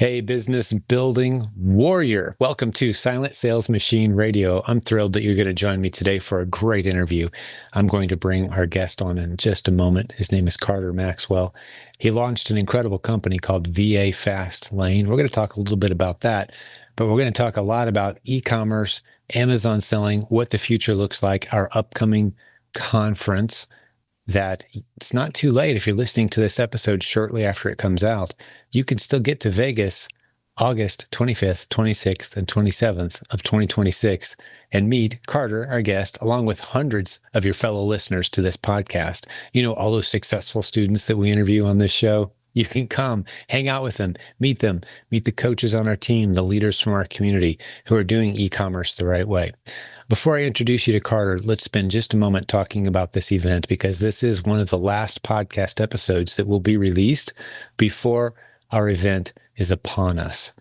Hey, business building warrior. Welcome to Silent Sales Machine Radio. I'm thrilled that you're going to join me today for a great interview. I'm going to bring our guest on in just a moment. His name is Carter Maxwell. He launched an incredible company called VA Fast Lane. We're going to talk a little bit about that, but we're going to talk a lot about e-commerce, Amazon selling, what the future looks like, our upcoming conference, that it's not too late. If you're listening to this episode shortly after it comes out, you can still get to Vegas August 25th, 26th, and 27th of 2026 and meet Carter, our guest, along with hundreds of your fellow listeners to this podcast. You know, all those successful students that we interview on this show. You can come, hang out with them, meet the coaches on our team, the leaders from our community who are doing e-commerce the right way. Before I introduce you to Carter, let's spend just a moment talking about this event, because this is one of the last podcast episodes that will be released before our event is upon us.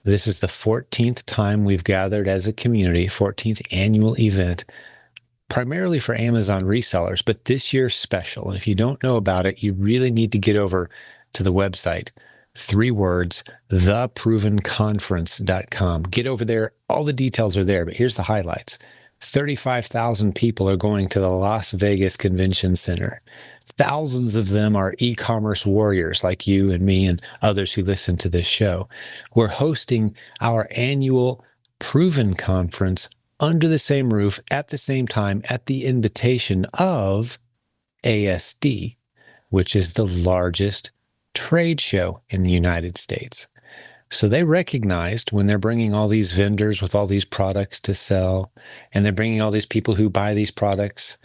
This is the 14th time we've gathered as a community, 14th annual event, primarily for Amazon resellers, but this year's special. And if you don't know about it, you really need to get over to the website. 3 words, theprovenconference.com. Get over there. All the details are there, but here's the highlights. 35,000 people are going to the Las Vegas Convention Center. Thousands of them are e-commerce warriors like you and me and others who listen to this show. We're hosting our annual Proven Conference under the same roof at the same time at the invitation of ASD, which is the largest trade show in the United States. So they recognized, when they're bringing all these vendors with all these products to sell, and they're bringing all these people who buy these products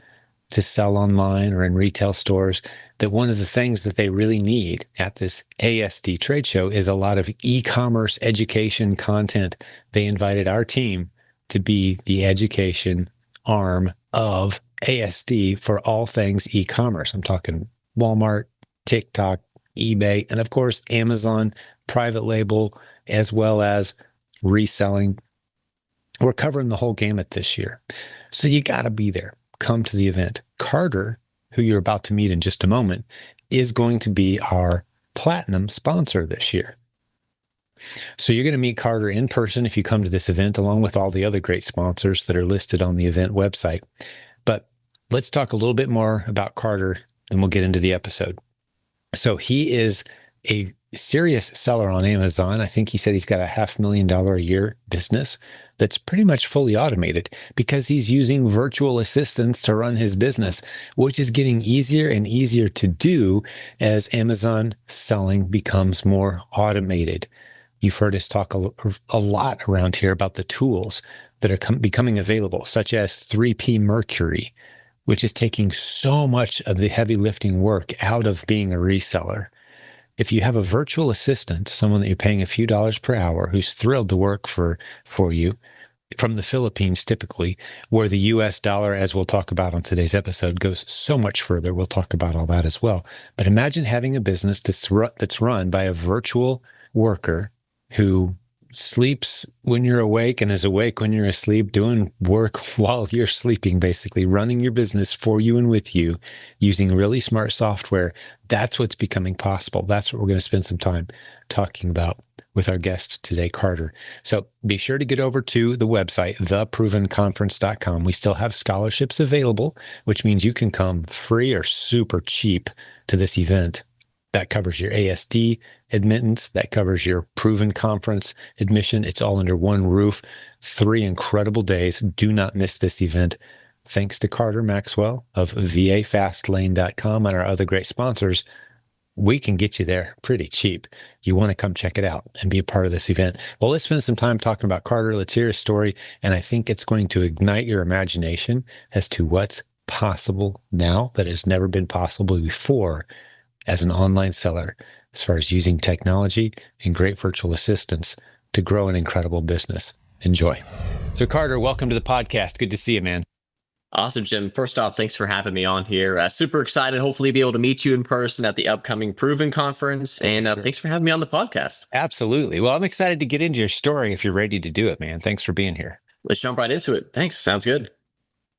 to sell online or in retail stores, that one of the things that they really need at this ASD trade show is a lot of e-commerce education content. They invited our team to be the education arm of ASD for all things e-commerce. I'm talking Walmart, TikTok, eBay, and of course, Amazon, private label, as well as reselling. We're covering the whole gamut this year. So you got to be there. Come to the event. Carter, who you're about to meet in just a moment, is going to be our platinum sponsor this year. So you're going to meet Carter in person if you come to this event, along with all the other great sponsors that are listed on the event website. But let's talk a little bit more about Carter, and we'll get into the episode. So he is a serious seller on Amazon. I think he said he's got a $500,000 a year business that's pretty much fully automated, because he's using virtual assistants to run his business, which is getting easier and easier to do as Amazon selling becomes more automated. You've heard us talk a lot around here about the tools that are becoming available, such as 3P Mercury, which is taking so much of the heavy lifting work out of being a reseller. If you have a virtual assistant, someone that you're paying a few dollars per hour, who's thrilled to work for you, from the Philippines typically, where the US dollar, as we'll talk about on today's episode, goes so much further. We'll talk about all that as well. But imagine having a business that's run by a virtual worker who sleeps when you're awake and is awake when you're asleep, doing work while you're sleeping, basically running your business for you and with you using really smart software. That's what's becoming possible. That's what we're going to spend some time talking about with our guest today, Carter. So be sure to get over to the website, theprovenconference.com. We still have scholarships available, which means you can come free or super cheap to this event. That covers your ASD admittance. That covers your Proven Conference admission. It's all under one roof. 3 incredible days. Do not miss this event. Thanks to Carter Maxwell of vafastlane.com and our other great sponsors, we can get you there pretty cheap. You want to come check it out and be a part of this event. Well, let's spend some time talking about Carter. Let's hear his story. And I think it's going to ignite your imagination as to what's possible now that has never been possible before as an online seller, as far as using technology and great virtual assistants to grow an incredible business. Enjoy. So Carter, welcome to the podcast. Good to see you, man. Awesome, Jim. First off, thanks for having me on here. Super excited, hopefully be able to meet you in person at the upcoming Proven Conference. And thanks for having me on the podcast. Absolutely. Well, I'm excited to get into your story if you're ready to do it, man. Thanks for being here. Let's jump right into it. Thanks. Sounds good.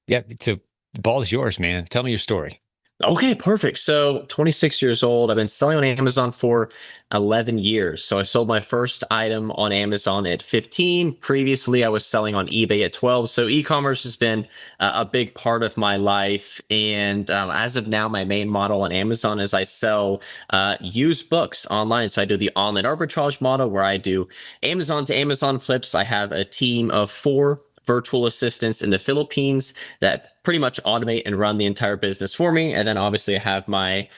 Yeah. So the ball is yours, man. Tell me your story. Okay, perfect. So 26 years old. I've been selling on Amazon for 11 years. So I sold my first item on Amazon at 15. Previously, I was selling on eBay at 12. So e-commerce has been a big part of my life. And as of now, my main model on Amazon is I sell used books online. So I do the online arbitrage model where I do Amazon to Amazon flips. I have a team of 4 virtual assistants in the Philippines that pretty much automate and run the entire business for me. And then obviously I have my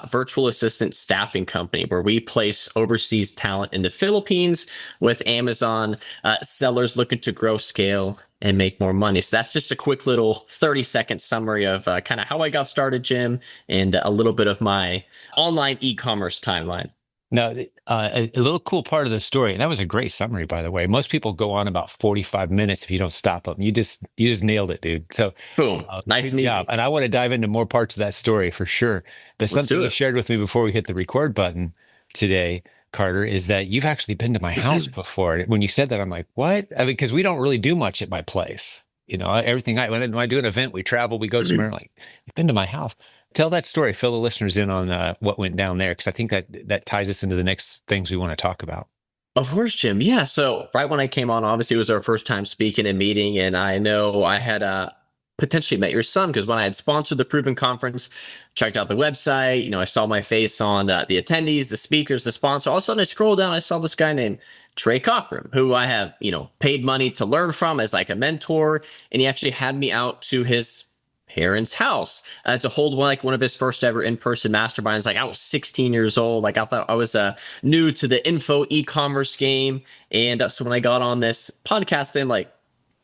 virtual assistant staffing company where we place overseas talent in the Philippines with Amazon sellers looking to grow, scale, and make more money. So that's just a quick little 30-second summary of kind of how I got started, Jim, and a little bit of my online e-commerce timeline. Now, a little cool part of the story, and that was a great summary, by the way. Most people go on about 45 minutes if you don't stop them. You just nailed it, dude. So, Boom. Nice good and job. easy. And I want to dive into more parts of that story for sure. But Let's something do you it. shared with me before we hit the record button today, Carter, is that you've actually been to my house before. When you said that, I'm like, what? I mean, because we don't really do much at my place. Everything when I do an event, we travel, we go somewhere. Like, you've been to my house. Tell that story. Fill the listeners in on what went down there, because I think that ties us into the next things we want to talk about. Of course, Jim. Yeah. So right when I came on, obviously it was our first time speaking and meeting, and I know I had potentially met your son because when I had sponsored the Proven Conference, checked out the website, I saw my face on the attendees, the speakers, the sponsor. All of a sudden, I scrolled down, I saw this guy named Trey Cochran, who I have paid money to learn from as like a mentor, and he actually had me out to his parents' house to hold one of his first ever in-person masterminds. Like I was 16 years old. Like I thought I was new to the info e-commerce game. And so when I got on this podcast, I'm like,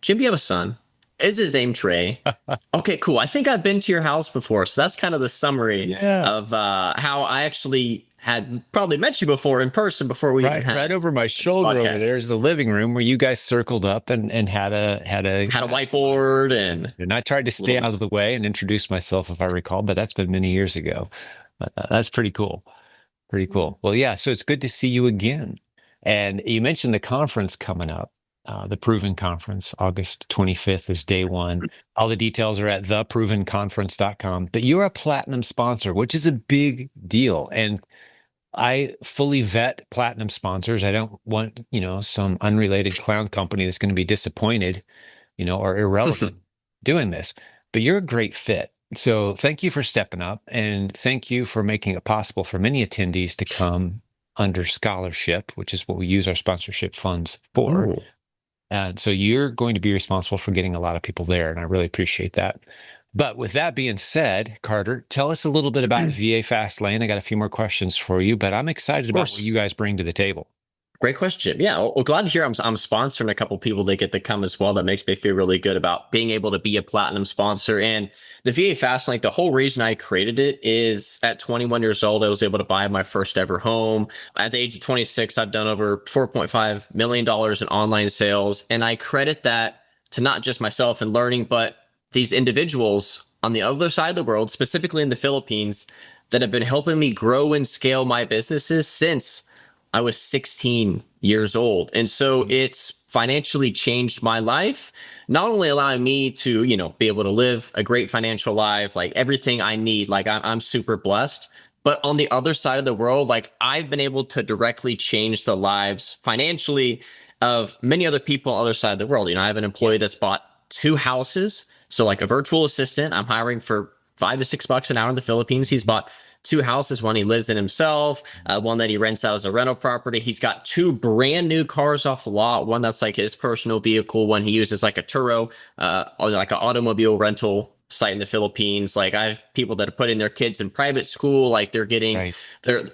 Jim, you have a son? Is his name Trey? Okay, cool. I think I've been to your house before. So that's kind of the summary Yeah. of how I actually had probably met you before in person before we even Right had over my shoulder over podcast. there is the living room where you guys circled up and had a Had a whiteboard and I tried to stay out of the way and introduce myself if I recall, but that's been many years ago. That's pretty cool. Pretty cool. Well, yeah, so it's good to see you again. And you mentioned the conference coming up, the Proven Conference, August 25th is day one. All the details are at theprovenconference.com. But you're a platinum sponsor, which is a big deal. And I fully vet platinum sponsors. I don't want, some unrelated clown company that's going to be disappointed, or irrelevant doing this. But you're a great fit. So thank you for stepping up, and thank you for making it possible for many attendees to come under scholarship, which is what we use our sponsorship funds for. Ooh. And so you're going to be responsible for getting a lot of people there, and I really appreciate that. But with that being said, Carter, tell us a little bit about VA Fastlane. I got a few more questions for you, but I'm excited about what you guys bring to the table. Great question. Yeah, well, glad to hear I'm sponsoring a couple people that get to come as well. That makes me feel really good about being able to be a platinum sponsor. And the VA Fastlane, the whole reason I created it is at 21 years old, I was able to buy my first ever home. At the age of 26, I've done over $4.5 million in online sales. And I credit that to not just myself and learning, but these individuals on the other side of the world, specifically in the Philippines, that have been helping me grow and scale my businesses since I was 16 years old. And so it's financially changed my life, not only allowing me to, be able to live a great financial life, like everything I need, like I'm super blessed. But on the other side of the world, like I've been able to directly change the lives financially of many other people on the other side of the world. I have an employee that's bought 2 houses. So like a virtual assistant, I'm hiring for $5 to $6 an hour in the Philippines. He's bought 2 houses, one he lives in himself, one that he rents out as a rental property. He's got 2 brand new cars off the lot, one that's like his personal vehicle, one he uses like a Turo, or like an automobile rental site in the Philippines. Like I have people that are putting their kids in private school, like they're getting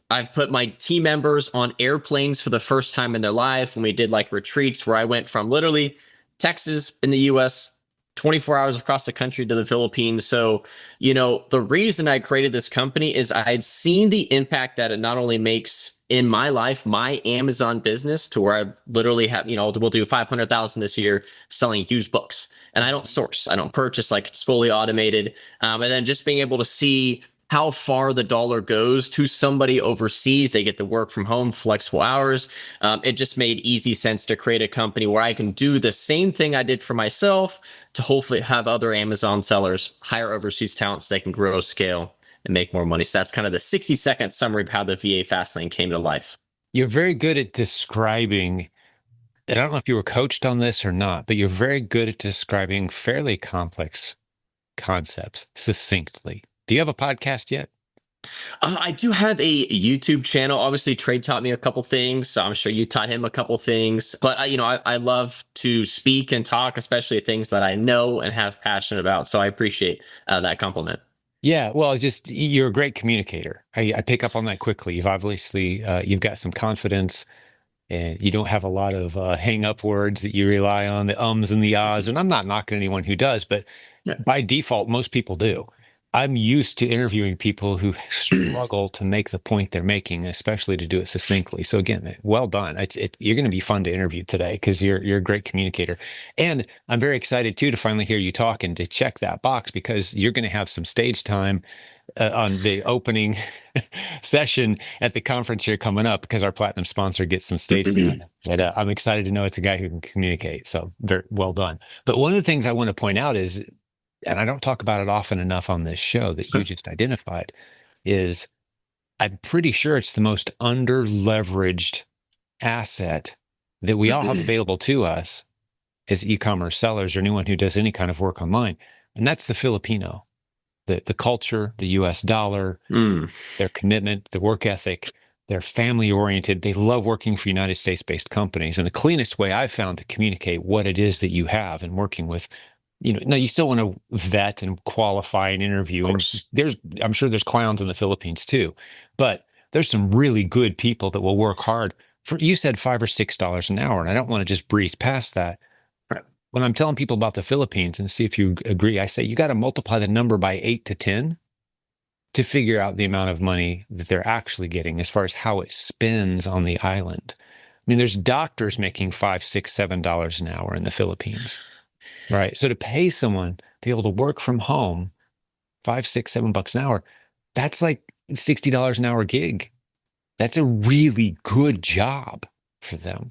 I've put my team members on airplanes for the first time in their life when we did like retreats where I went from literally Texas in the US 24 hours across the country to the Philippines. So, the reason I created this company is I had seen the impact that it not only makes in my life, my Amazon business, to where I literally have, we'll do 500,000 this year selling used books, and I don't source, I don't purchase, like it's fully automated. And then just being able to see how far the dollar goes to somebody overseas. They get to work from home, flexible hours. It just made easy sense to create a company where I can do the same thing I did for myself to hopefully have other Amazon sellers hire overseas talents so they can grow, scale, and make more money. So that's kind of the 60-second summary of how the VA Fastlane came to life. You're very good at describing, and I don't know if you were coached on this or not, but you're very good at describing fairly complex concepts succinctly. Do you have a podcast yet? I do have a YouTube channel. Obviously, Trey taught me a couple things. So I'm sure you taught him a couple things. But I love to speak and talk, especially things that I know and have passion about. So I appreciate that compliment. Yeah, well, just you're a great communicator. I pick up on that quickly. You've obviously you've got some confidence, and you don't have a lot of hang up words that you rely on, the ums and the ahs. And I'm not knocking anyone who does, but Yeah. by default, most people do. I'm used to interviewing people who struggle to make the point they're making, especially to do it succinctly. So again, well done. You're going to be fun to interview today because you're a great communicator. And I'm very excited too to finally hear you talk and to check that box because you're going to have some stage time on the opening session at the conference here coming up because our platinum sponsor gets some stage time. And I'm excited to know it's a guy who can communicate. So very well done. But one of the things I want to point out is, and I don't talk about it often enough on this show that you just identified, is I'm pretty sure it's the most under-leveraged asset that we all have available to us as e-commerce sellers or anyone who does any kind of work online. And that's the Filipino, the culture, the US dollar, their commitment, the work ethic. They're family oriented. They love working for United States-based companies. And the cleanest way I've found to communicate what it is that you have and working with, now you still want to vet and qualify and interview. And I'm sure there's clowns in the Philippines too, but there's some really good people that will work hard for, you said $5 or $6 an hour. And I don't want to just breeze past that. Right. When I'm telling people about the Philippines and see if you agree, I say, you got to multiply the number by 8 to 10 to figure out the amount of money that they're actually getting as far as how it spends on the island. I mean, there's doctors making $5, $6, $7 an hour in the Philippines. Right. So to pay someone to be able to work from home, $5, $6, $7 an hour, that's like $60 an hour gig. That's a really good job for them.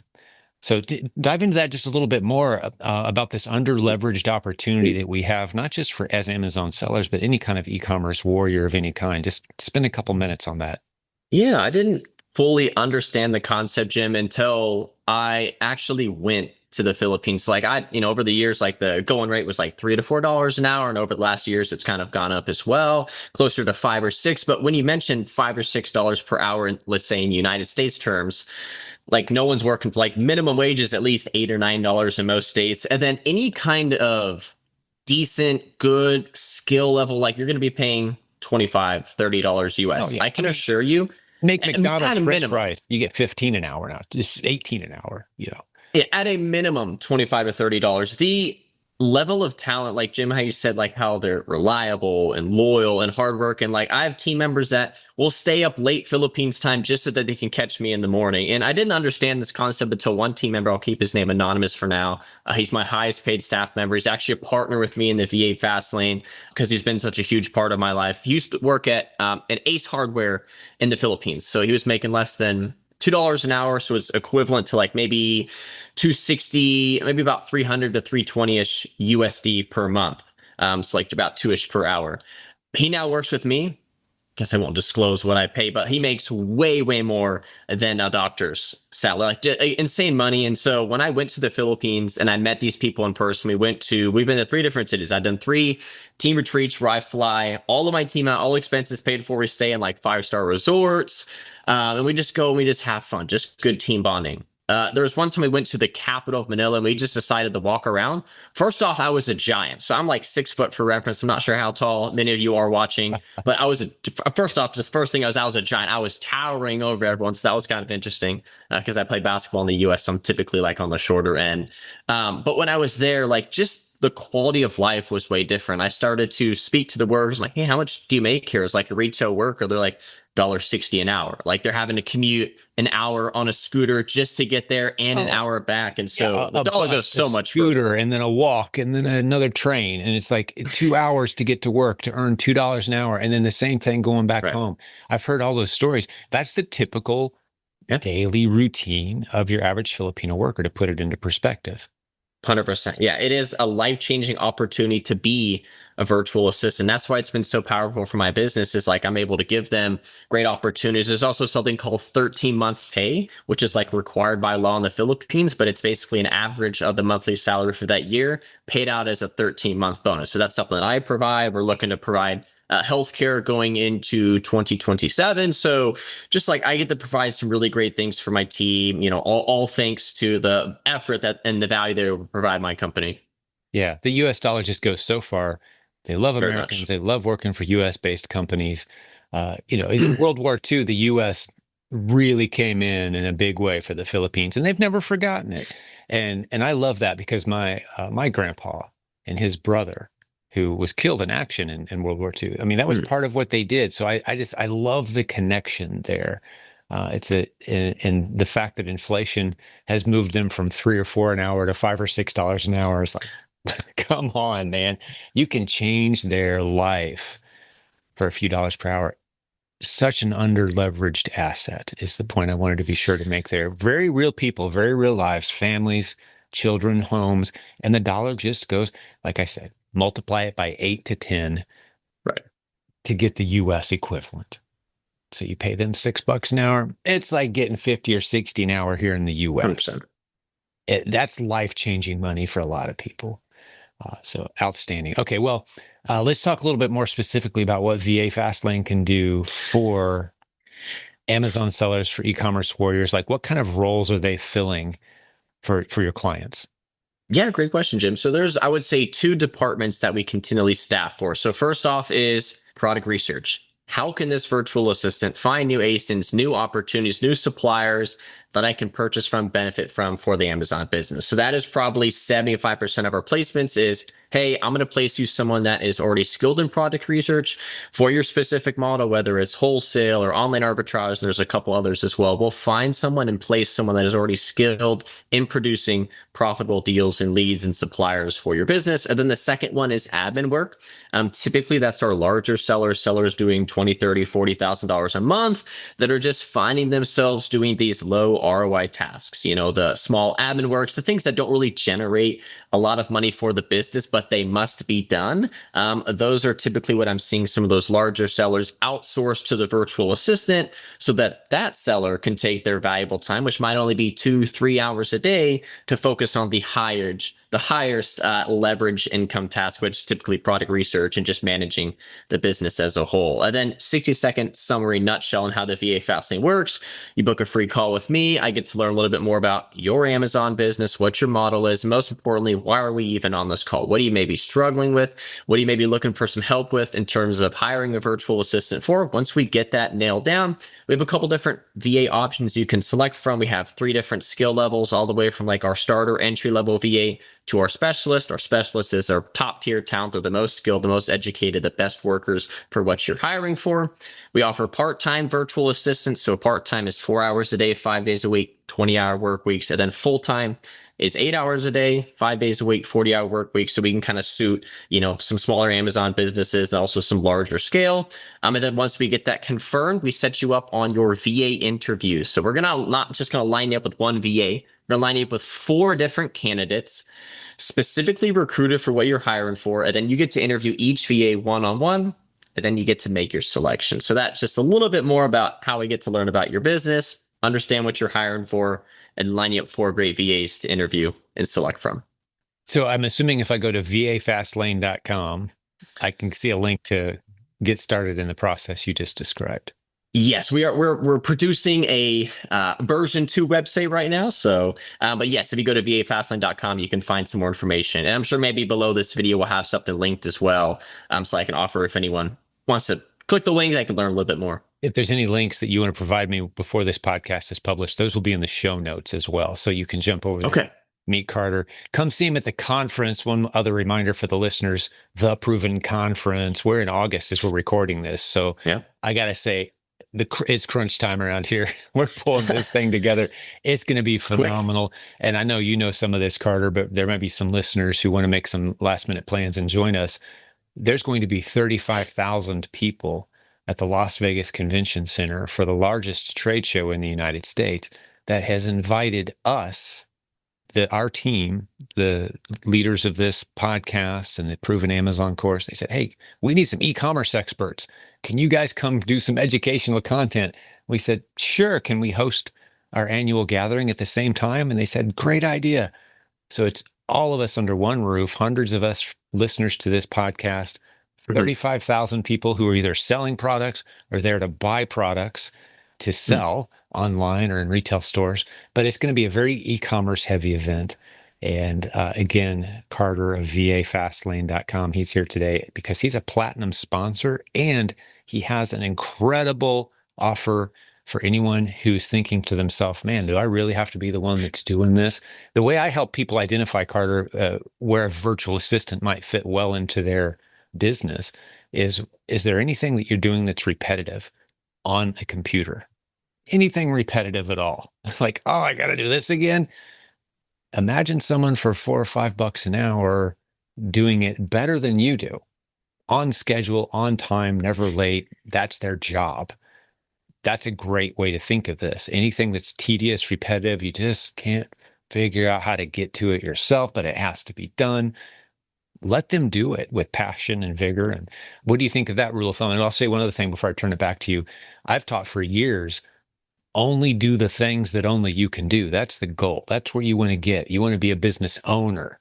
So dive into that just a little bit more about this under-leveraged opportunity that we have, not just for as Amazon sellers, but any kind of e-commerce warrior of any kind. Just spend a couple minutes on that. Yeah, I didn't fully understand the concept, Jim, until I actually went to the Philippines. Like over the years, like the going rate was like $3 to $4 an hour. And over the last years, it's kind of gone up as well, closer to 5 or 6. But when you mentioned $5 or $6 per hour, in, let's say in United States terms, like no one's working for like minimum wage is at least $8 or $9 in most states. And then any kind of decent, good skill level, like you're going to be paying $25, $30 US. Oh, yeah. I can assure you. Make McDonald's French fries. You get 15 an hour now, just 18 an hour, Yeah, at a minimum, $25 to $30. The level of talent, like Jim, how you said, like how they're reliable and loyal and hard work. And like I have team members that will stay up late Philippines time just so that they can catch me in the morning. And I didn't understand this concept until one team member, I'll keep his name anonymous for now. He's my highest paid staff member. He's actually a partner with me in the VA Fastlane because he's been such a huge part of my life. He used to work at an Ace Hardware in the Philippines. So he was making less than $2 an hour, so it's equivalent to like maybe 260, maybe about 300 to 320-ish USD per month. So like about 2-ish per hour. He now works with me. Guess I won't disclose what I pay, but he makes way, way more than a doctor's salary, like insane money. And so when I went to the Philippines and I met these people in person, we've been to 3 different cities. I've done 3 team retreats where I fly all of my team out, all expenses paid for. We stay in like 5-star resorts. And we just go and we just have fun, just good team bonding. There was one time we went to the capital of Manila and we just decided to walk around. First off, I was a giant. So I'm like 6 foot for reference. I'm not sure how tall many of you are watching, but I was, first off, just first thing I was a giant. I was towering over everyone. So that was kind of interesting because I played basketball in the US. So I'm typically like on the shorter end. But when I was there, like just the quality of life was way different. I started to speak to the workers like, hey, how much do you make here? It's like a retail worker. They're like, $1.60 an hour. Like they're having to commute an hour on a scooter just to get there and an hour back. And so the dollar goes so much scooter further. And then a walk and then another train. And it's like 2 hours to get to work to earn $2 an hour. And then the same thing going back home. I've heard all those stories. That's the typical daily routine of your average Filipino worker, to put it into perspective. 100%. Yeah, it is a life-changing opportunity to be a virtual assistant. That's why it's been so powerful for my business is like I'm able to give them great opportunities. There's also something called 13-month pay, which is like required by law in the Philippines, but it's basically an average of the monthly salary for that year paid out as a 13-month bonus. So that's something that I provide. We're looking to provide healthcare going into 2027. So just like I get to provide some really great things for my team, all thanks to the effort that and the value they provide my company. Yeah, the US dollar just goes so far. They love Very Americans. much. They love working for US based companies. In World War II, the US really came in a big way for the Philippines, and they've never forgotten it. And I love that because my grandpa and his brother, who was killed in action in World War II, I mean, that was part of what they did. So I love the connection there. And the fact that inflation has moved them from 3 or 4 an hour to $5 or $6 an hour is like, come on, man. You can change their life for a few dollars per hour. Such an under-leveraged asset is the point I wanted to be sure to make there. Very real people, very real lives, families, children, homes, and the dollar just goes, like I said, multiply it by 8 to 10 Right. to get the US equivalent. So you pay them $6 an hour. It's like getting 50 or 60 an hour here in the US. 100%. That's life-changing money for a lot of people. So outstanding. Okay, well, let's talk a little bit more specifically about what VA Fastlane can do for Amazon sellers, for e-commerce warriors. Like, what kind of roles are they filling for your clients? Yeah, great question, Jim. So there's, I would say, two departments that we continually staff for. So first off is product research. How can this virtual assistant find new ASINs, new opportunities, new suppliers that I can purchase from, benefit from for the Amazon business? So that is probably 75% of our placements is, hey, I'm going to place you someone that is already skilled in product research for your specific model, whether it's wholesale or online arbitrage. There's a couple others as well. We'll find someone and place someone that is already skilled in producing profitable deals and leads and suppliers for your business. And then the second one is admin work. Typically, that's our larger sellers doing $20, $30, $40,000 a month that are just finding themselves doing these low ROI tasks, the small admin works, the things that don't really generate a lot of money for the business, but they must be done. Those are typically what I'm seeing some of those larger sellers outsource to the virtual assistant so that that seller can take their valuable time, which might only be 2-3 hours a day, to focus on the highest leverage income task, which is typically product research and just managing the business as a whole. And then 60-second summary nutshell on how the VA Fastlane works. You book a free call with me. I get to learn a little bit more about your Amazon business, what your model is. Most importantly, why are we even on this call? What do you may be struggling with? What do you may be looking for some help with in terms of hiring a virtual assistant for? Once we get that nailed down, we have a couple different VA options you can select from. We have 3 different skill levels, all the way from like our starter entry level VA to our specialist. Our specialist is our top tier talent. They're the most skilled, the most educated, the best workers for what you're hiring for. We offer part-time virtual assistants. So part-time is 4 hours a day, 5 days a week, 20-hour work weeks. And then full-time is 8 hours a day, 5 days a week, 40-hour work weeks. So we can kind of suit, some smaller Amazon businesses and also some larger scale. And then once we get that confirmed, we set you up on your VA interview. So we're not just going to line you up with one VA. We're going to line you up with 4 different candidates specifically recruited for what you're hiring for. And then you get to interview each VA one-on-one, and then you get to make your selection. So that's just a little bit more about how we get to learn about your business, understand what you're hiring for, and line you up 4 great VAs to interview and select from. So I'm assuming if I go to vafastlane.com, I can see a link to get started in the process you just described. Yes, we're producing a version 2 website right now. So, but yes, if you go to vafastlane.com, you can find some more information. And I'm sure maybe below this video we'll have something linked as well, so I can offer if anyone wants to click the link, I can learn a little bit more. If there's any links that you want to provide me before this podcast is published, those will be in the show notes as well. So you can jump over there. Okay. Meet Carter. Come see him at the conference. One other reminder for the listeners, the Proven Conference. We're in August as we're recording this. So yeah. I got to say, it's crunch time around here. We're pulling this thing together. It's going to be phenomenal. Quick. And I know you know some of this, Carter, but there might be some listeners who want to make some last minute plans and join us. There's going to be 35,000 people at the Las Vegas Convention Center for the largest trade show in the United States that has invited us our team, the leaders of this podcast and the Proven Amazon course, they said, hey, we need some e-commerce experts. Can you guys come do some educational content? We said, sure. Can we host our annual gathering at the same time? And they said, great idea. So it's all of us under one roof, hundreds of us listeners to this podcast, 35,000 people who are either selling products or there to buy products to sell online or in retail stores. But it's going to be a very e-commerce heavy event. And again, Carter of vafastlane.com, he's here today because he's a platinum sponsor and he has an incredible offer for anyone who's thinking to themselves, man, do I really have to be the one that's doing this? The way I help people identify, Carter, where a virtual assistant might fit well into their business is there anything that you're doing that's repetitive on a computer? Anything repetitive at all? Like, oh, I got to do this again. Imagine someone for $4 or $5 an hour doing it better than you do, on schedule, on time, never late. That's their job. That's a great way to think of this. Anything that's tedious, repetitive, you just can't figure out how to get to it yourself, but it has to be done. Let them do it with passion and vigor. And what do you think of that rule of thumb? And I'll say one other thing before I turn it back to you. I've taught for years, only do the things that only you can do. That's the goal. That's where you want to get. You want to be a business owner,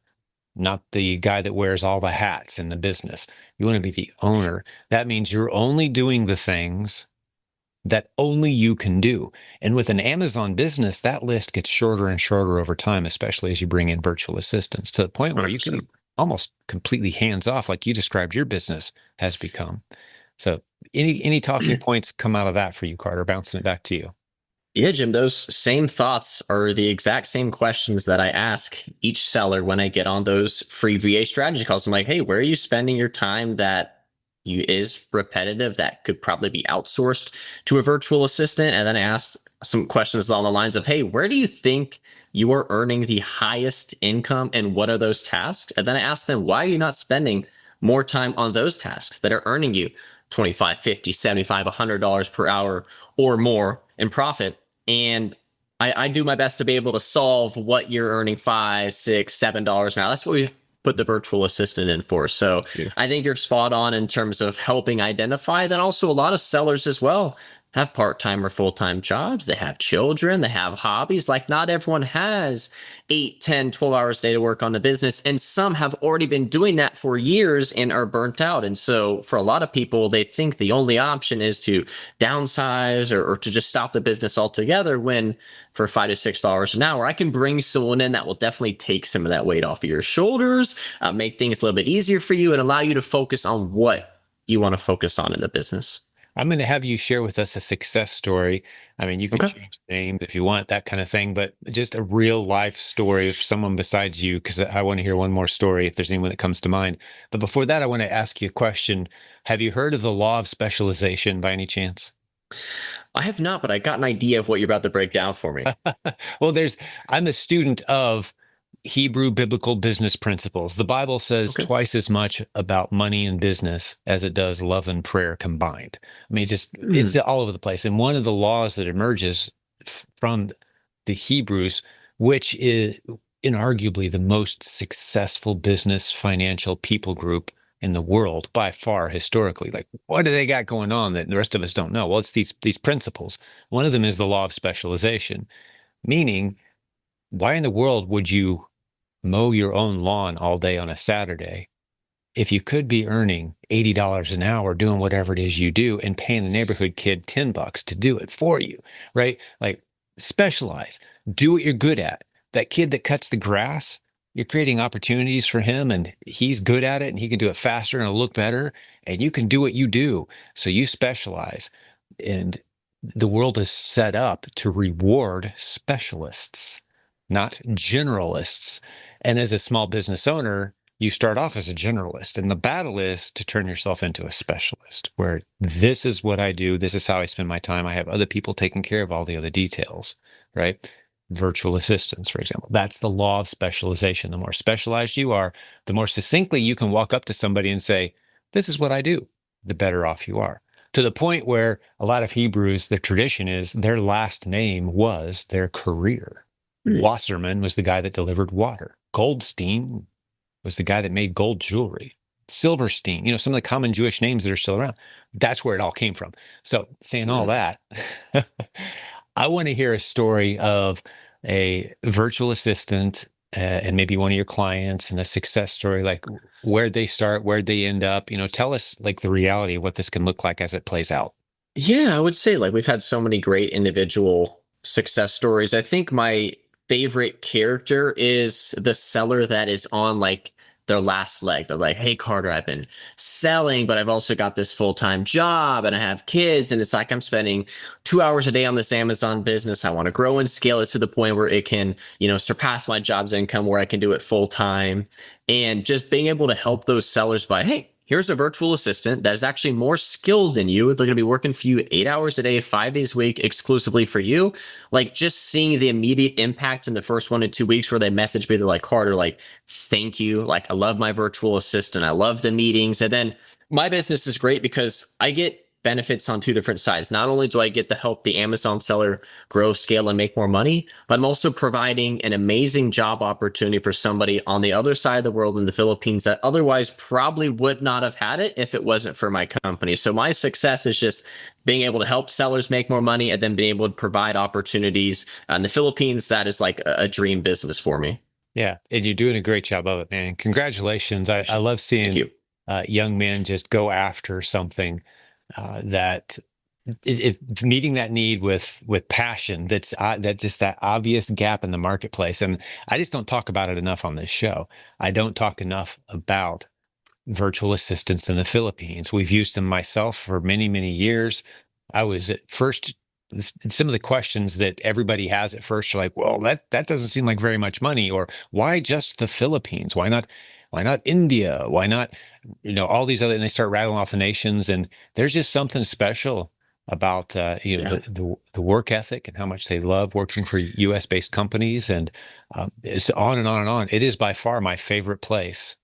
not the guy that wears all the hats in the business. You want to be the owner. That means you're only doing the things that only you can do. And with an Amazon business, that list gets shorter and shorter over time, especially as you bring in virtual assistants to the point where you can almost completely hands off, like you described your business has become. So any talking points come out of that for you, Carter, bouncing it back to you? Yeah, Jim, those same thoughts are the exact same questions that I ask each seller when I get on those free VA strategy calls. I'm like, hey, where are you spending your time that is repetitive, that could probably be outsourced to a virtual assistant? And then I ask some questions along the lines of, hey, where do you think you are earning the highest income and what are those tasks? And then I ask them, why are you not spending more time on those tasks that are earning you 25, 50, 75, $100 per hour or more in profit? And I do my best to be able to solve what you're earning $5, $6, $7 now. That's what we put the virtual assistant in for. So yeah. I think you're spot on in terms of helping identify. Then also a lot of sellers as well have part-time or full-time jobs. They have children, they have hobbies. Like not everyone has 8, 10, 12 hours a day to work on the business. And some have already been doing that for years and are burnt out. And so for a lot of people, they think the only option is to downsize or to just stop the business altogether, when for $5 to $6 an hour, I can bring someone in that will definitely take some of that weight off of your shoulders, make things a little bit easier for you and allow you to focus on what you want to focus on in the business. I'm going to have you share with us a success story. I mean, you can change names if you want, that kind of thing, but just a real life story of someone besides you, because I want to hear one more story if there's anyone that comes to mind. But before that, I want to ask you a question. Have you heard of the law of specialization by any chance? I have not, but I got an idea of what you're about to break down for me. Well, I'm a student of Hebrew biblical business principles. The Bible says twice as much about money and business as it does love and prayer combined. I mean, it's all over the place. And one of the laws that emerges from the Hebrews, which is inarguably the most successful business financial people group in the world by far historically. Like, what do they got going on that the rest of us don't know? Well, it's these principles. One of them is the law of specialization, meaning why in the world would you mow your own lawn all day on a Saturday if you could be earning $80 an hour doing whatever it is you do and paying the neighborhood kid $10 to do it for you, right? Like, specialize, do what you're good at. That kid that cuts the grass, you're creating opportunities for him and he's good at it and he can do it faster and it'll look better and you can do what you do. So you specialize, and the world is set up to reward specialists, not generalists. And as a small business owner, you start off as a generalist, and the battle is to turn yourself into a specialist, where this is what I do. This is how I spend my time. I have other people taking care of all the other details, right? Virtual assistants, for example. That's the law of specialization. The more specialized you are, the more succinctly you can walk up to somebody and say, this is what I do, the better off you are. To the point where a lot of Hebrews, the tradition is their last name was their career. Hmm. Wasserman was the guy that delivered water. Goldstein was the guy that made gold jewelry. Silverstein, some of the common Jewish names that are still around. That's where it all came from. So, saying all that, I want to hear a story of a virtual assistant and maybe one of your clients and a success story, like where'd they start, where'd they end up? Tell us like the reality of what this can look like as it plays out. Yeah, I would say like we've had so many great individual success stories. I think my favorite character is the seller that is on like their last leg. They're like, "Hey Carter, I've been selling, but I've also got this full-time job and I have kids, and it's like I'm spending 2 hours a day on this Amazon business. I want to grow and scale it to the point where it can, surpass my job's income where I can do it full time." And just being able to help those sellers by, "Hey, here's a virtual assistant that is actually more skilled than you. They're going to be working for you 8 hours a day, 5 days a week, exclusively for you." Like just seeing the immediate impact in the first 1 to 2 weeks where they message me, they're like, "Carter, like, thank you. Like, I love my virtual assistant. I love the meetings." And then my business is great because I get benefits on two different sides. Not only do I get to help the Amazon seller grow, scale, and make more money, but I'm also providing an amazing job opportunity for somebody on the other side of the world in the Philippines that otherwise probably would not have had it if it wasn't for my company. So my success is just being able to help sellers make more money and then being able to provide opportunities in the Philippines. That is like a dream business for me. Yeah, and you're doing a great job of it, man. Congratulations. I love Thank seeing you. young men just go after something that meeting that need with passion. That just that obvious gap in the marketplace, and I just don't talk about it enough on this show. I don't talk enough about virtual assistants in the Philippines. We've used them myself for many, many years. I was at first, some of the questions that everybody has at first are like, well, that doesn't seem like very much money, or why just the Philippines? Why not India? Why not, all these other, and they start rattling off the nations, and there's just something special about Yeah. the work ethic and how much they love working for US based companies, and it's on and on and on. It is by far my favorite place,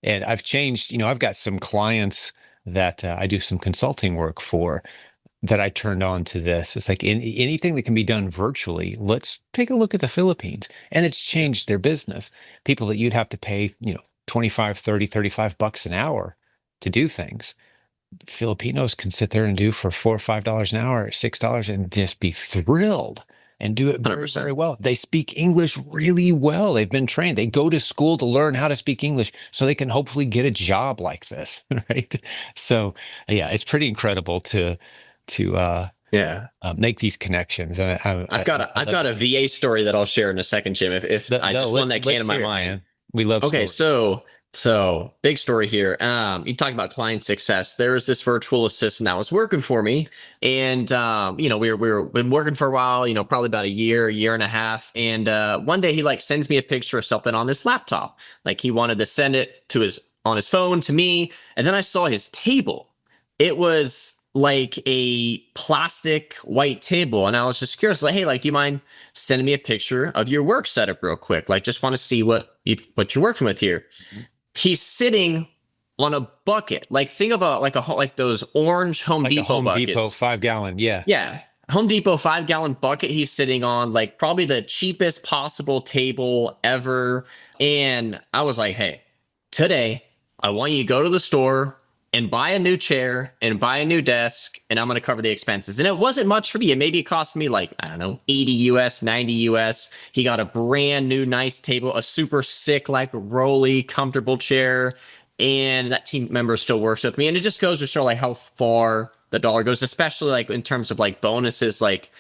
and I've changed, I've got some clients that I do some consulting work for that I turned on to this. It's like anything that can be done virtually, let's take a look at the Philippines. And it's changed their business. People that you'd have to pay, 25, 30, 35 bucks an hour to do things. Filipinos can sit there and do for $4 or $5 an hour, $6 and just be thrilled and do it very, 100%. very well. They speak English really well. They've been trained. They go to school to learn how to speak English so they can hopefully get a job like this, right? So, yeah, it's pretty incredible to Yeah. make these connections. I've got a VA story that I'll share in a second, Jim. If I No, just one that came to let's my hear it, mind. man. We love Okay, stories. so big story here. You talk about client success. There was this virtual assistant that was working for me, and we were been working for a while. Probably about a year and a half. And one day he like sends me a picture of something on his laptop. Like he wanted to send it to his on his phone to me, and then I saw his table. It was like a plastic white table, and I was just curious, like, "Hey, like, do you mind sending me a picture of your work setup real quick? Like, just want to see what you're working with here." He's sitting on a bucket. Like, think of like those orange Home Like a Depot Home Depot buckets. 5 gallon. Yeah. Yeah. Home Depot 5 gallon bucket he's sitting on, like probably the cheapest possible table ever. And I was like, "Hey, today I want you to go to the store and buy a new chair and buy a new desk, and I'm going to cover the expenses." And it wasn't much for me. It maybe cost me like, I don't know, 80 US, 90 US. He got a brand new nice table, a super sick, like rolly, comfortable chair. And that team member still works with me. And it just goes to show like how far the dollar goes, especially like in terms of like bonuses, like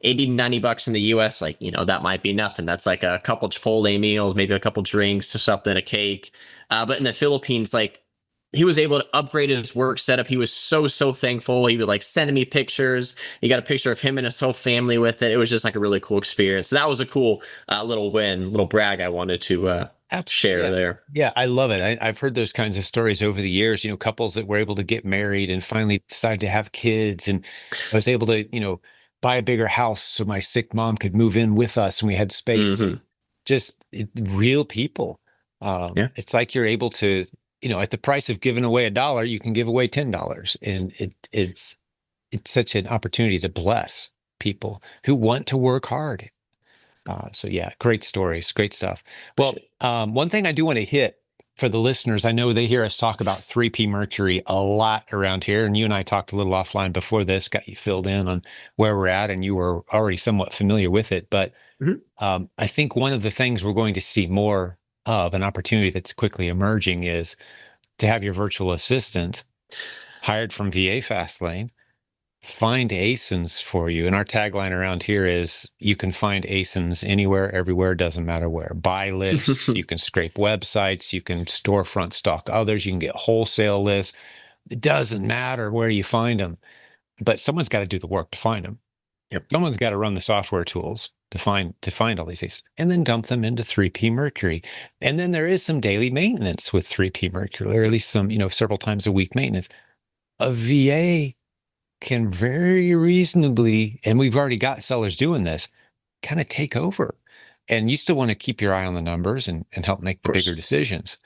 80 to 90 bucks in the US, like, that might be nothing. That's like a couple Chipotle meals, maybe a couple drinks or something, a cake. But in the Philippines, like he was able to upgrade his work setup. He was so thankful. He would like send me pictures. He got a picture of him and his whole family with it. It was just like a really cool experience. So that was a cool little win, little brag I wanted to share Yeah. there. Yeah, I love it. I've heard those kinds of stories over the years, couples that were able to get married and finally decided to have kids. And I was able to, buy a bigger house so my sick mom could move in with us and we had space. Hmm. Just real people. Yeah. It's like you're able to, at the price of giving away $1, you can give away $10. And it's such an opportunity to bless people who want to work hard. So yeah, great stories, great stuff. Well, Appreciate one thing I do want to hit for the listeners, I know they hear us talk about 3P Mercury a lot around here, and you and I talked a little offline before this, got you filled in on where we're at, and you were already somewhat familiar with it. But it. Mhm. I think one of the things we're going to see more of, an opportunity that's quickly emerging, is to have your virtual assistant hired from VA Fastlane find ASINs for you. And our tagline around here is you can find ASINs anywhere, everywhere, doesn't matter where. Buy lists, you can scrape websites, you can storefront stock others, you can get wholesale lists. It doesn't matter where you find them, but someone's got to do the work to find them. Yep. Someone's got to run the software tools to find all these ASINs and then dump them into 3P Mercury. And then there is some daily maintenance with 3P Mercury, or at least some, several times a week maintenance. A VA can very reasonably, and we've already got sellers doing this, kind of take over. And you still want to keep your eye on the numbers and help make the bigger decisions,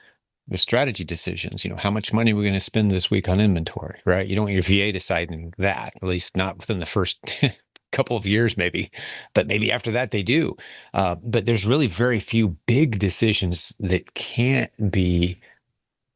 the strategy decisions. How much money we're going to spend this week on inventory, right? You don't want your VA deciding that, at least not within the first couple of years, maybe, but maybe after that they do. But there's really very few big decisions that can't be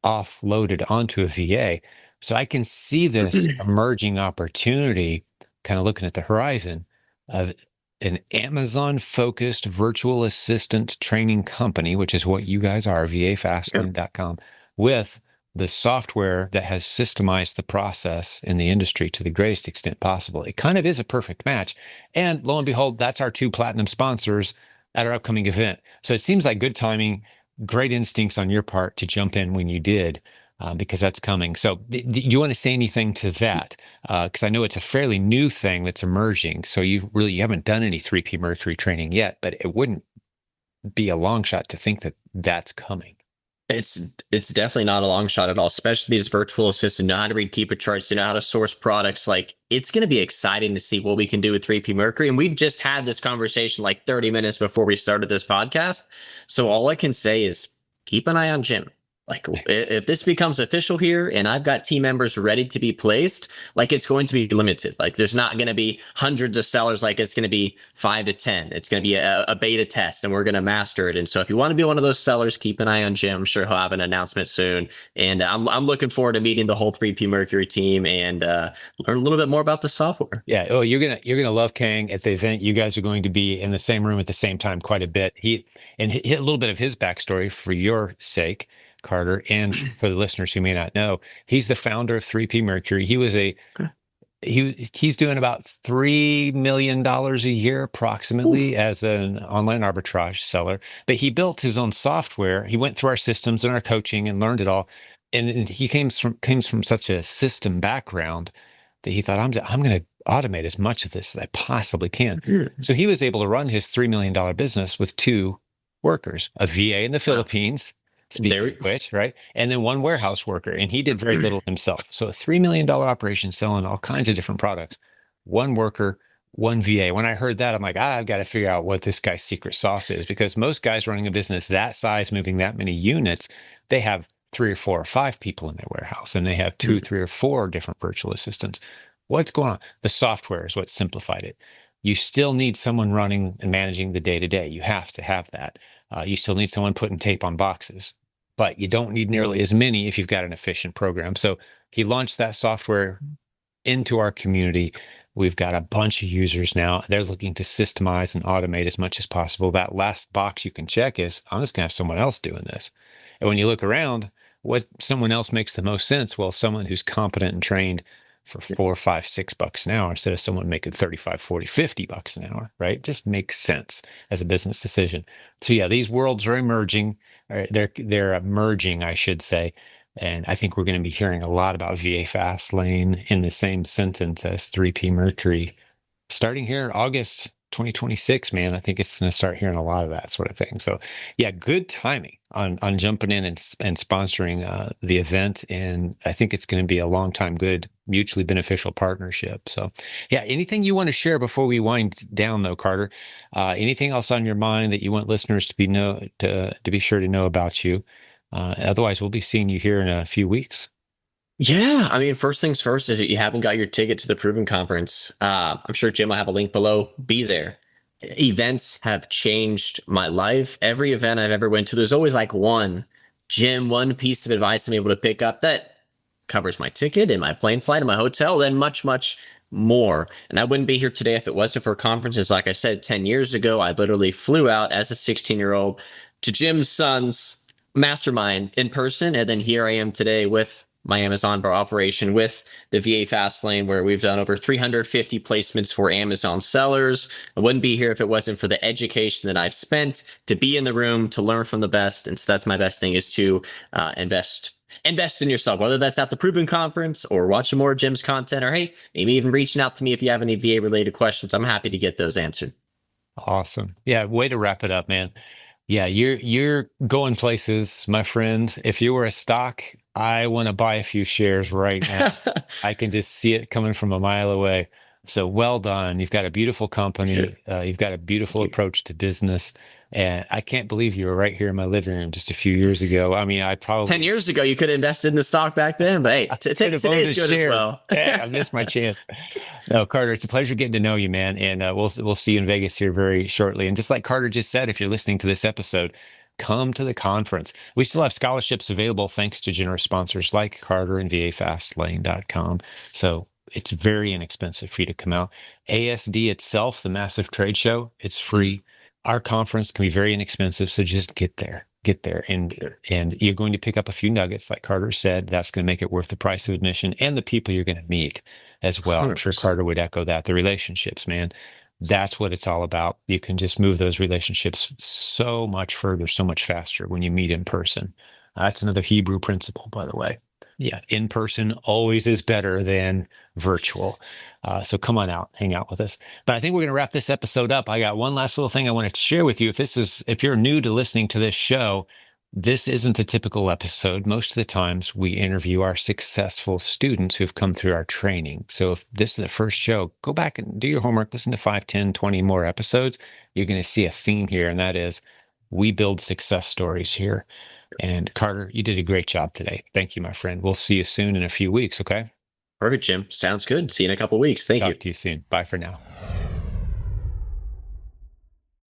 offloaded onto a VA. So I can see this emerging opportunity, kind of looking at the horizon, of an Amazon-focused virtual assistant training company, which is what you guys are, vafastlane.com, with the software that has systemized the process in the industry to the greatest extent possible. It kind of is a perfect match. And lo and behold, that's our 2 platinum sponsors at our upcoming event. So it seems like good timing, great instincts on your part to jump in when you did, because that's coming. So you want to say anything to that? Because I know it's a fairly new thing that's emerging. So you haven't done any 3P Mercury training yet, but it wouldn't be a long shot to think that that's coming. It's definitely not a long shot at all, especially these virtual assistants know how to read keeper charts, know how to source products. Like, it's going to be exciting to see what we can do with 3P Mercury. And we just had this conversation like 30 minutes before we started this podcast. So all I can say is keep an eye on Jim. Like, if this becomes official here and I've got team members ready to be placed, like, it's going to be limited. Like, there's not going to be hundreds of sellers. Like, it's going to be 5 to 10. It's going to be a beta test and we're going to master it. And so if you want to be one of those sellers, keep an eye on Jim. I'm sure he'll have an announcement soon. And I'm looking forward to meeting the whole 3P Mercury team and learn a little bit more about the software. Yeah. Oh, you're gonna love Kang at the event. You guys are going to be in the same room at the same time quite a bit. He hit a little bit of his backstory for your sake, Carter, and for the listeners who may not know. He's the founder of 3P Mercury. He's doing about $3 million a year approximately as an online arbitrage seller, but he built his own software. He went through our systems and our coaching and learned it all. And he comes from such a system background that he thought, I'm going to automate as much of this as I possibly can. So he was able to run his $3 million business with 2 workers, a VA in the Philippines, speaking of which, right? And then 1 warehouse worker. And he did very little himself. So a $3 million operation selling all kinds of different products, 1 worker, 1 VA. When I heard that, I'm like, I've got to figure out what this guy's secret sauce is, because most guys running a business that size, moving that many units, they have 3 or 4 or 5 people in their warehouse, and they have 2, 3 or 4 different virtual assistants. What's going on? The software is what simplified it. You still need someone running and managing the day-to-day. You have to have that. You still need someone putting tape on boxes, but you don't need nearly as many if you've got an efficient program. So he launched that software into our community. We've got a bunch of users now. They're looking to systemize and automate as much as possible. That last box you can check is, I'm just going to have someone else doing this. And when you look around, what someone else makes the most sense? Well, someone who's competent and trained for $4, $5, $6 an hour instead of someone making 35, 40, $50 an hour, right? It just makes sense as a business decision. So yeah, these worlds are emerging. They're emerging, I should say. And I think we're going to be hearing a lot about VA Fastlane in the same sentence as 3P Mercury starting here in August 2026, man. I think it's going to start hearing a lot of that sort of thing. So yeah, good timing on jumping in and sponsoring the event. And I think it's going to be a long time good, mutually beneficial partnership. So yeah, anything you want to share before we wind down though, Carter? Anything else on your mind that you want listeners to be sure to know about you? Otherwise, we'll be seeing you here in a few weeks. Yeah, I mean, first things first, if you haven't got your ticket to the Proven Conference, I'm sure Jim will have a link below. Be there. events have changed my life. Every event I've ever went to, there's always like one piece of advice I'm able to pick up that covers my ticket and my plane flight and my hotel, then much, much more. And I wouldn't be here today if it wasn't for conferences. Like I said, 10 years ago, I literally flew out as a 16-year-old to Jim's son's mastermind in person. And then here I am today with my Amazon bar operation, with the VA Fast Lane, where we've done over 350 placements for Amazon sellers. I wouldn't be here if it wasn't for the education that I've spent to be in the room, to learn from the best. And so that's my best thing, is to invest in yourself, whether that's at the Proven Conference or watching more of Jim's content, or hey, maybe even reaching out to me if you have any VA related questions. I'm happy to get those answered. Awesome. Yeah, way to wrap it up, man. Yeah, you're going places, my friend. If you were a stock, I want to buy a few shares right now. I can just see it coming from a mile away. So well done. You've got a beautiful company. You've got a beautiful approach to business. And I can't believe you were right here in my living room just a few years ago. I mean, I probably 10 years ago, you could have invested in the stock back then, but hey, today's good as well. Yeah, I missed my chance. No, Carter, it's a pleasure getting to know you, man. And we'll see you in Vegas here very shortly. And just like Carter just said, if you're listening to this episode, come to the conference. We still have scholarships available thanks to generous sponsors like Carter and VAFastlane.com. So it's very inexpensive for you to come out. ASD itself, the massive trade show, it's free. Our conference can be very inexpensive, so just get there, and you're going to pick up a few nuggets, like Carter said. That's going to make it worth the price of admission, and the people you're going to meet as well. 100%. I'm sure Carter would echo that. The relationships, man, that's what it's all about. You can just move those relationships so much further, so much faster when you meet in person. That's another Hebrew principle, by the way. Yeah, in person always is better than virtual. So come on out, hang out with us. But I think we're going to wrap this episode up. I got one last little thing I want to share with you. If you're new to listening to this show, this isn't a typical episode. Most of the times we interview our successful students who've come through our training. So if this is the first show, go back and do your homework, listen to 5, 10, 20 more episodes. You're going to see a theme here, and that is we build success stories here. And Carter, you did a great job today. Thank you, my friend. We'll see you soon in a few weeks, okay? Perfect, Jim. Sounds good. See you in a couple of weeks. Thank you. Talk to you soon. Bye for now.